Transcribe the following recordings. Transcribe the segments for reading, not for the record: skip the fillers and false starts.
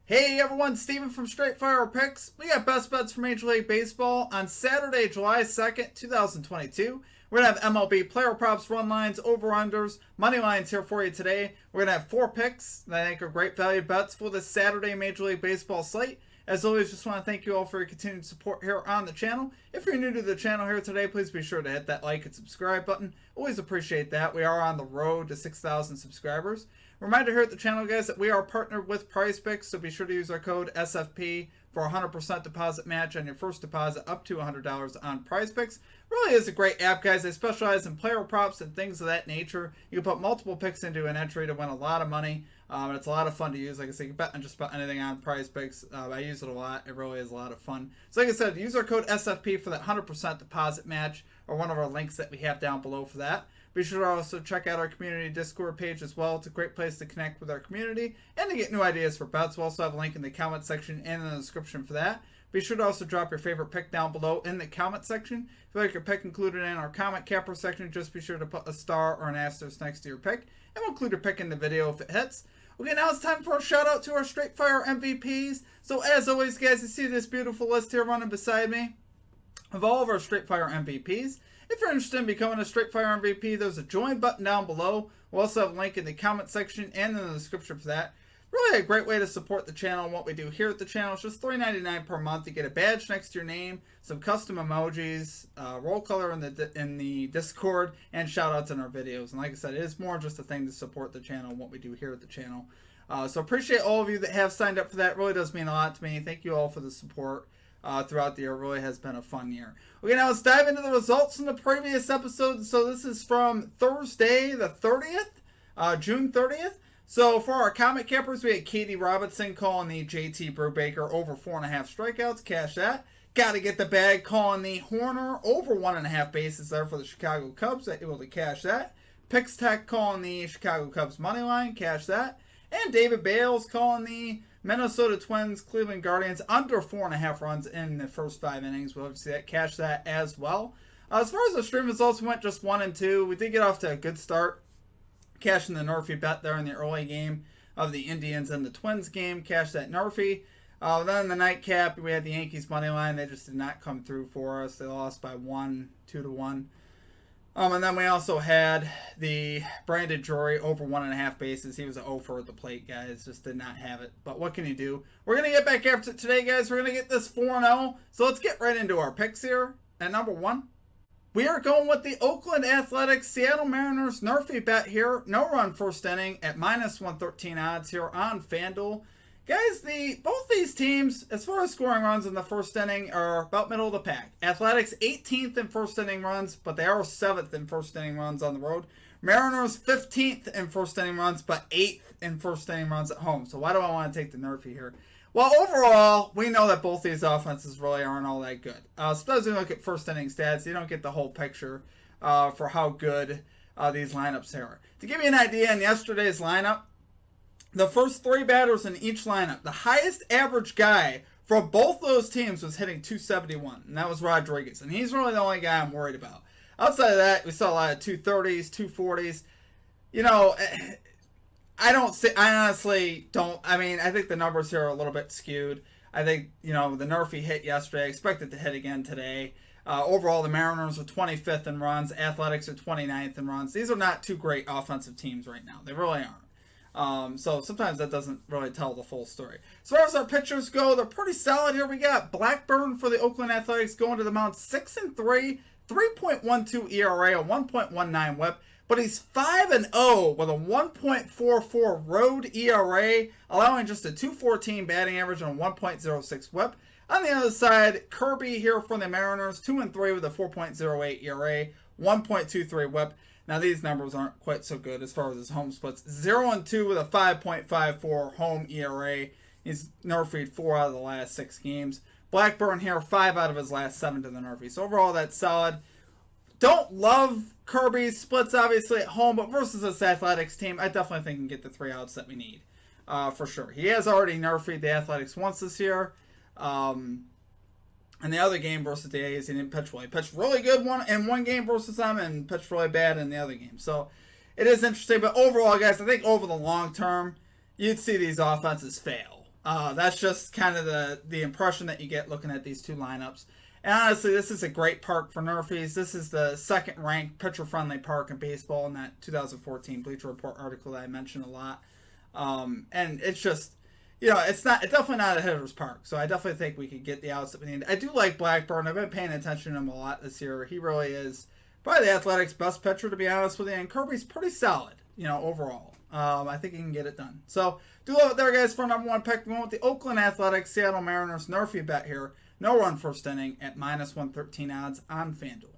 Hey everyone, Steven from Straight Fire Picks. We got best bets for Major League Baseball on Saturday, July 2nd, 2022. We're going to have MLB player props, run lines, over-unders, money lines here for you today. We're going to have 4 picks that I think are great value bets for this Saturday Major League Baseball slate. As always, just want to thank you all for your continued support here on the channel. If you're new to the channel here today, please be sure to hit that like and subscribe button. Always appreciate that. We are on the road to 6,000 subscribers. Reminder here at the channel, guys, that we are partnered with PrizePicks, so be sure to use our code SFP for a 100% deposit match on your first deposit up to $100 on PrizePicks. Really is a great app, guys. They specialize in player props and things of that nature. You can put multiple picks into an entry to win a lot of money. And it's a lot of fun to use. Like I said, you can bet on just about anything on PrizePicks. I use it a lot. It really is a lot of fun. So like I said, use our code SFP for that 100% deposit match, or one of our links that we have down below for that. Be sure to also check out our community Discord page as well. It's a great place to connect with our community and to get new ideas for bets. We'll also have a link in the comment section and in the description for that. Be sure to also drop your favorite pick down below in the comment section. If you like your pick included in our comment capper section, just be sure to put a star or an asterisk next to your pick, and we'll include your pick in the video if it hits. Okay, now it's time for a shout out to our Straight Fire MVPs. So as always, guys, you see this beautiful list here running beside me of all of our Straight Fire MVPs. If you're interested in becoming a Straight Fire MVP, there's a join button down below. We'll also have a link in the comment section and in the description for that. Really a great way to support the channel and what we do here at the channel. It's just $3.99 per month. You get a badge next to your name, some custom emojis, roll color in the Discord, and shout outs in our videos. And like I said, it is more just a thing to support the channel and what we do here at the channel. So appreciate all of you that have signed up for that. It really does mean a lot to me. Thank you all for the support throughout the year. It really has been a fun year. Okay, now let's dive into the results from the previous episode. So this is from Thursday the 30th, June 30th. So for our comment cappers, we had Katie Robinson calling the JT Brubaker over 4.5 strikeouts. Cash that. Got to get the bag calling the Horner over 1.5 bases there for the Chicago Cubs. Able to cash that. Picks Tech calling the Chicago Cubs money line. Cash that. And David Bales calling the Minnesota Twins Cleveland Guardians under 4.5 runs in the first 5 innings. We'll see that. Cash that as well. As far as the stream results, we went just 1 and 2. We did get off to a good start. Cashing the NRFI bet there in the early game of the Indians and the Twins game. Cash that NRFI. Then in the nightcap, we had the Yankees money line. They just did not come through for us. They lost by 2 to 1. And then we also had the Brandon Drury over 1.5 bases. He was an 0 for at the plate, guys. Just did not have it. But what can you do? We're going to get back after today, guys. We're going to get this 4-0. So let's get right into our picks here. At number 1, we are going with the Oakland Athletics Seattle Mariners NRFI bet here. No run first inning at -113 odds here on FanDuel. Guys, both these teams, as far as scoring runs in the first inning, are about middle of the pack. Athletics 18th in first inning runs, but they are 7th in first inning runs on the road. Mariners 15th in first inning runs, but 8th in first inning runs at home. So why do I want to take the NRFI here? Well, overall, we know that both these offenses really aren't all that good. Especially when you look at first inning stats, you don't get the whole picture for how good these lineups are. To give you an idea, in yesterday's lineup, the first 3 batters in each lineup, the highest average guy for both those teams was hitting 271, and that was Rodriguez. And he's really the only guy I'm worried about. Outside of that, we saw a lot of 230s, 240s. You know, I honestly don't. I mean, I think the numbers here are a little bit skewed. I think, the NRFI hit yesterday. I expect it to hit again today. Overall, the Mariners are 25th in runs. Athletics are 29th in runs. These are not 2 great offensive teams right now. They really aren't. So sometimes that doesn't really tell the full story. As far as our pitchers go, they're pretty solid here. We got Blackburn for the Oakland Athletics going to the mound 6-3, 3.12 ERA, a 1.19 WHIP. But he's 5-0 with a 1.44 road ERA, allowing just a 214 batting average and a 1.06 WHIP. On the other side, Kirby here for the Mariners, 2-3 with a 4.08 ERA, 1.23 WHIP. Now these numbers aren't quite so good as far as his home splits. 0-2 with a 5.54 home ERA. He's NRFI'd 4 out of the last 6 games. Blackburn here, 5 out of his last 7 to the NRFI. So overall, that's solid. Don't love Kirby's splits, obviously, at home, but versus this Athletics team, I definitely think he can get the 3 outs that we need, for sure. He has already NRFI'd the Athletics once this year. And the other game versus the A's, he didn't pitch well. He pitched really good in one game versus them and pitched really bad in the other game. So it is interesting. But overall, guys, I think over the long term, you'd see these offenses fail. That's just kind of the impression that you get looking at these two lineups. And honestly, this is a great park for NRFIs. This is the second-ranked pitcher-friendly park in baseball in that 2014 Bleacher Report article that I mentioned a lot. And it's just, it's definitely not a hitter's park. So I definitely think we could get the outs that we need. I do like Blackburn. I've been paying attention to him a lot this year. He really is probably the Athletics' best pitcher, to be honest with you. And Kirby's pretty solid, overall. I think he can get it done. So do love it there, guys, for our number one pick. We went with the Oakland Athletics, Seattle Mariners NRFI bet here. No run first inning at -113 odds on FanDuel.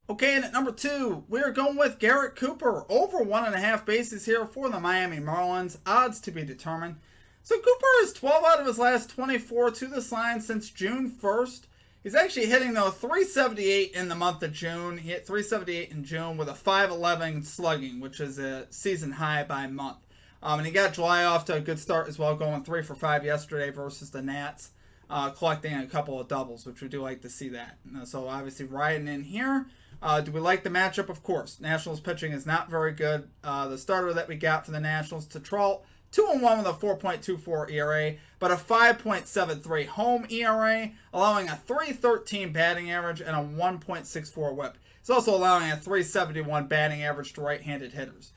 Okay, and at number 2, we're going with Garrett Cooper. Over 1.5 bases here for the Miami Marlins. Odds to be determined. So Cooper is 12 out of his last 24 to this line since June 1st. He's actually hitting, though, 378 in the month of June. He hit 378 in June with a 511 slugging, which is a season high by month. And he got July off to a good start as well, going 3 for 5 yesterday versus the Nats. Collecting a couple of doubles, which we do like to see that. So obviously riding in here. Do we like the matchup? Of course. Nationals pitching is not very good. The starter that we got for the Nationals, Tetrault, 2-1 with a 4.24 ERA, but a 5.73 home ERA, allowing a 3.13 batting average and a 1.64 whip. It's also allowing a 3.71 batting average to right-handed hitters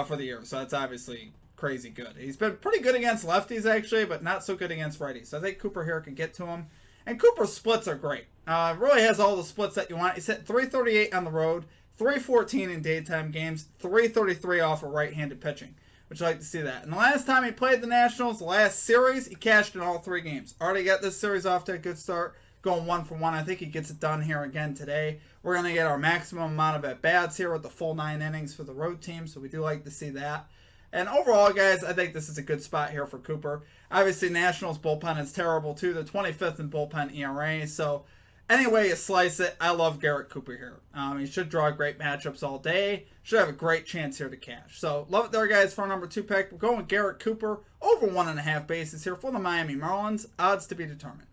for the year. So that's obviously crazy good. He's been pretty good against lefties, actually, but not so good against righties. So I think Cooper here can get to him. And Cooper's splits are great. Really has all the splits that you want. He's hit 338 on the road, 314 in daytime games, 333 off of right-handed pitching, which I like to see that. And the last time he played the Nationals, the last series, he cashed in all 3 games. Already got this series off to a good start, going 1 for 1. I think he gets it done here again today. We're going to get our maximum amount of at-bats here with the full 9 innings for the road team, so we do like to see that. And overall, guys, I think this is a good spot here for Cooper. Obviously, Nationals bullpen is terrible, too. They're 25th in bullpen ERA. So, any way you slice it, I love Garrett Cooper here. He should draw great matchups all day. Should have a great chance here to cash. So, love it there, guys, for our number 2 pick. We're going with Garrett Cooper. Over 1.5 bases here for the Miami Marlins. Odds to be determined.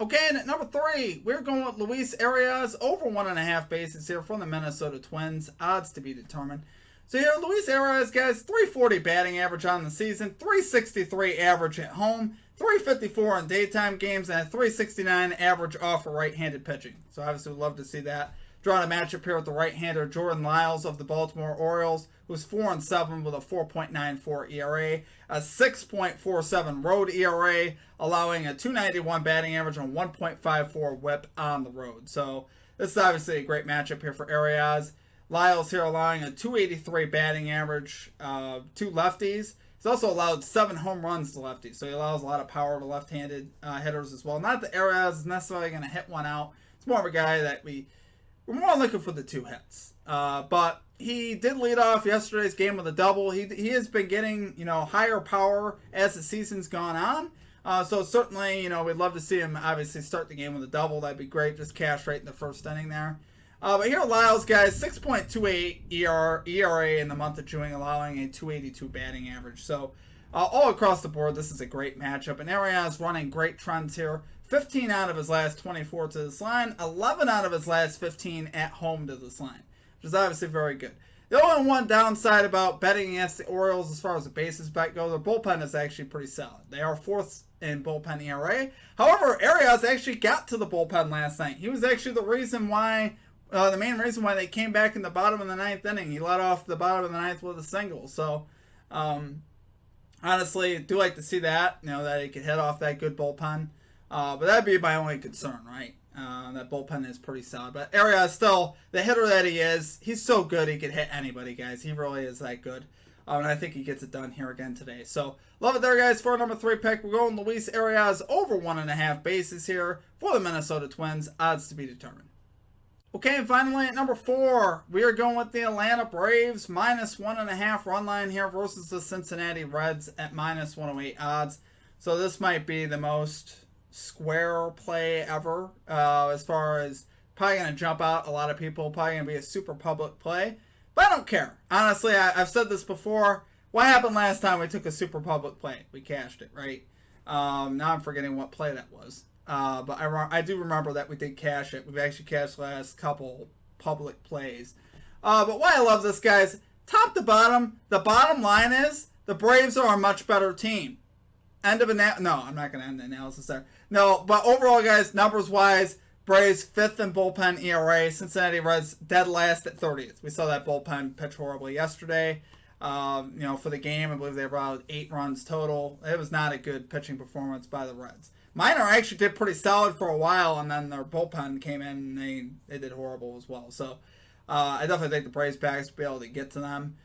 Okay, and at number 3, we're going with Luis Arias. Over 1.5 bases here for the Minnesota Twins. Odds to be determined. So here, Luis Arias, guys, 340 batting average on the season, 363 average at home, 354 in daytime games, and a 369 average off of right-handed pitching. So obviously we'd love to see that. Drawing a matchup here with the right-hander Jordan Lyles of the Baltimore Orioles, who's 4-7 with a 4.94 ERA, a 6.47 road ERA, allowing a 291 batting average and 1.54 whip on the road. So this is obviously a great matchup here for Arias. Lyles here allowing a 283 batting average to lefties. He's also allowed 7 home runs to lefties, so he allows a lot of power to left-handed hitters as well. Not that Arias is necessarily going to hit one out. It's more of a guy that we're more looking for the 2 hits. But he did lead off yesterday's game with a double. He has been getting higher power as the season's gone on. So certainly we'd love to see him obviously start the game with a double. That'd be great. Just cash right in the first inning there. But here, Lyles, guys, 6.28 ERA in the month of June, allowing a 282 batting average. So, all across the board, this is a great matchup. And Arias running great trends here. 15 out of his last 24 to this line, 11 out of his last 15 at home to this line, which is obviously very good. The only one downside about betting against the Orioles as far as the bases bet go, their bullpen is actually pretty solid. They are 4th in bullpen ERA. However, Arias actually got to the bullpen last night. He was actually the main reason why they came back in the bottom of the 9th inning. He led off the bottom of the 9th with a single. So, honestly, do like to see that, that he could hit off that good bullpen. But that'd be my only concern, right? That bullpen is pretty solid. But Arias, still, the hitter that he is, he's so good he could hit anybody, guys. He really is that good. And I think he gets it done here again today. So, love it there, guys, for our number 3 pick. We're going Luis Arias over 1.5 bases here for the Minnesota Twins. Odds to be determined. Okay, and finally at number 4, we are going with the Atlanta Braves, -1.5 run line here versus the Cincinnati Reds at -108 odds. So this might be the most square play ever as far as probably going to jump out a lot of people, probably going to be a super public play. But I don't care. Honestly, I've said this before. What happened last time we took a super public play? We cashed it, right? Now I'm forgetting what play that was. But I do remember that we did cash it. We've actually cashed the last couple public plays. But why I love this, guys, top to bottom, the bottom line is the Braves are a much better team. end of no, I'm not going to end the analysis there. No, but overall, guys, numbers-wise, Braves 5th in bullpen ERA. Cincinnati Reds dead last at 30th. We saw that bullpen pitch horribly yesterday. For the game, I believe they brought 8 runs total. It was not a good pitching performance by the Reds. Minor actually did pretty solid for a while, and then their bullpen came in and they did horrible as well. So I definitely think the Braves backs will be able to get to them.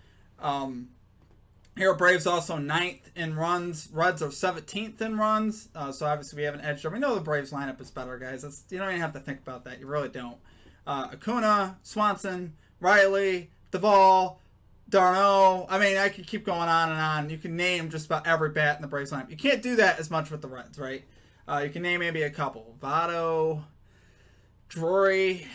Here, Braves also 9th in runs. Reds are 17th in runs. So obviously we have an edge there. We know the Braves lineup is better, guys. You don't even have to think about that. You really don't. Acuna, Swanson, Riley, Duvall, d'Arnaud. I mean, I could keep going on and on. You can name just about every bat in the Braves lineup. You can't do that as much with the Reds, right? You can name maybe a couple. Votto, Drury.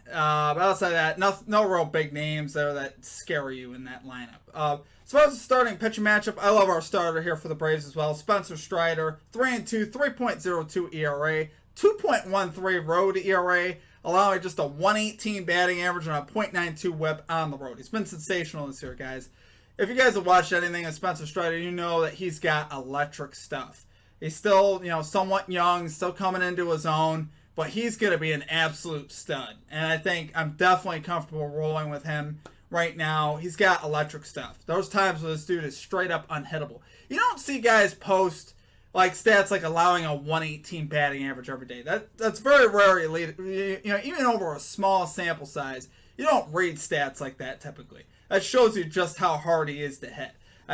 But outside of that, no real big names there that scare you in that lineup. As far as the starting pitching matchup, I love our starter here for the Braves as well. Spencer Strider, 3-2, 3.02 ERA, 2.13 road ERA, allowing just a 118 batting average and a .92 whip on the road. He's been sensational this year, guys. If you guys have watched anything of Spencer Strider, you know that he's got electric stuff. He's still, somewhat young, still coming into his own, but he's going to be an absolute stud. And I think I'm definitely comfortable rolling with him right now. He's got electric stuff. Those times where this dude is straight up unhittable. You don't see guys post stats like allowing a 118 batting average every day. That's very rare. Even over a small sample size, you don't read stats like that typically. That shows you just how hard he is to hit.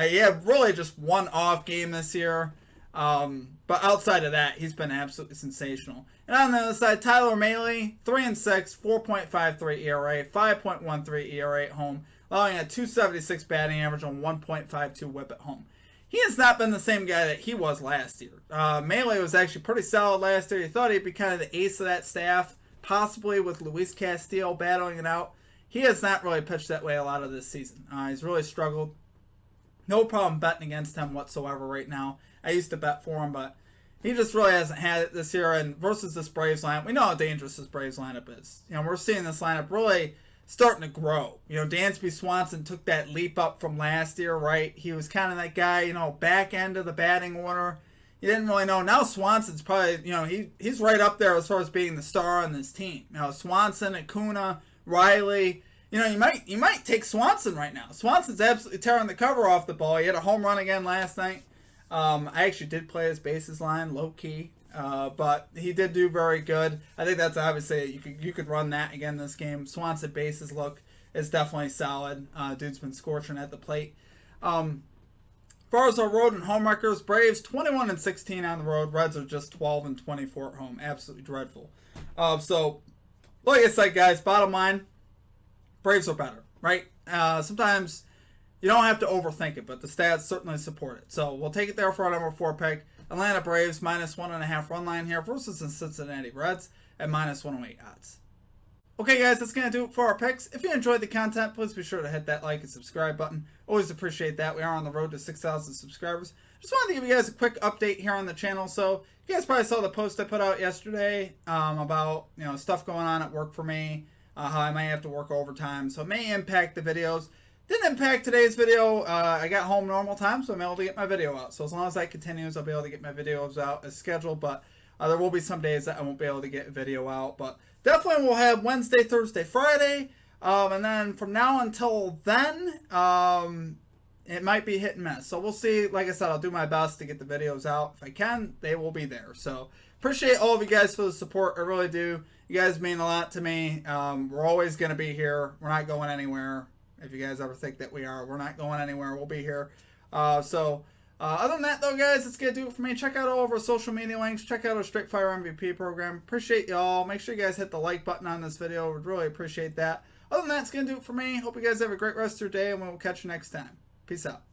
He had really just one off game this year. But outside of that, he's been absolutely sensational. And on the other side, Tyler Mahle, 3-6, 4.53 ERA, 5.13 ERA at home, allowing a 276 batting average on 1.52 whip at home. He has not been the same guy that he was last year. Mahle was actually pretty solid last year. You thought he'd be kind of the ace of that staff, possibly with Luis Castillo battling it out. He has not really pitched that way a lot of this season. He's really struggled. No problem betting against him whatsoever right now. I used to bet for him, but he just really hasn't had it this year. And versus this Braves lineup, we know how dangerous this Braves lineup is. We're seeing this lineup really starting to grow. Dansby Swanson took that leap up from last year, right? He was kind of that guy, back end of the batting order. You didn't really know. Now Swanson's probably, he's right up there as far as being the star on this team. Swanson, Acuna, Riley. You might take Swanson right now. Swanson's absolutely tearing the cover off the ball. He had a home run again last night. I actually did play his bases line low key, but he did do very good. I think that's obviously you could run that again this game. Swanson bases look is definitely solid. Dude's been scorching at the plate. As far as our road and home records, Braves 21-16 on the road. Reds are just 12-24 at home. Absolutely dreadful. So, like I said, guys, bottom line, Braves are better, right? Sometimes you don't have to overthink it, but the stats certainly support it. So we'll take it there for our number 4 pick. Atlanta Braves -1.5 run line here versus the Cincinnati Reds at -108 odds. Okay, guys, that's going to do it for our picks. If you enjoyed the content, please be sure to hit that like and subscribe button. Always appreciate that. We are on the road to 6,000 subscribers. Just wanted to give you guys a quick update here on the channel. So you guys probably saw the post I put out yesterday about stuff going on at work for me, how I might have to work overtime. So it may impact the videos. Didn't impact today's video. I got home normal time, so I'm able to get my video out. So as long as that continues, I'll be able to get my videos out as scheduled. But there will be some days that I won't be able to get a video out. But definitely we'll have Wednesday, Thursday, Friday. And then from now until then, it might be hit and miss. So we'll see. Like I said, I'll do my best to get the videos out. If I can, they will be there. So appreciate all of you guys for the support. I really do. You guys mean a lot to me. We're always going to be here. We're not going anywhere. If you guys ever think that we are, we're not going anywhere. We'll be here. Other than that, though, guys, that's going to do it for me. Check out all of our social media links. Check out our Straight Fire MVP program. Appreciate y'all. Make sure you guys hit the like button on this video. Would really appreciate that. Other than that, it's going to do it for me. Hope you guys have a great rest of your day, and we'll catch you next time. Peace out.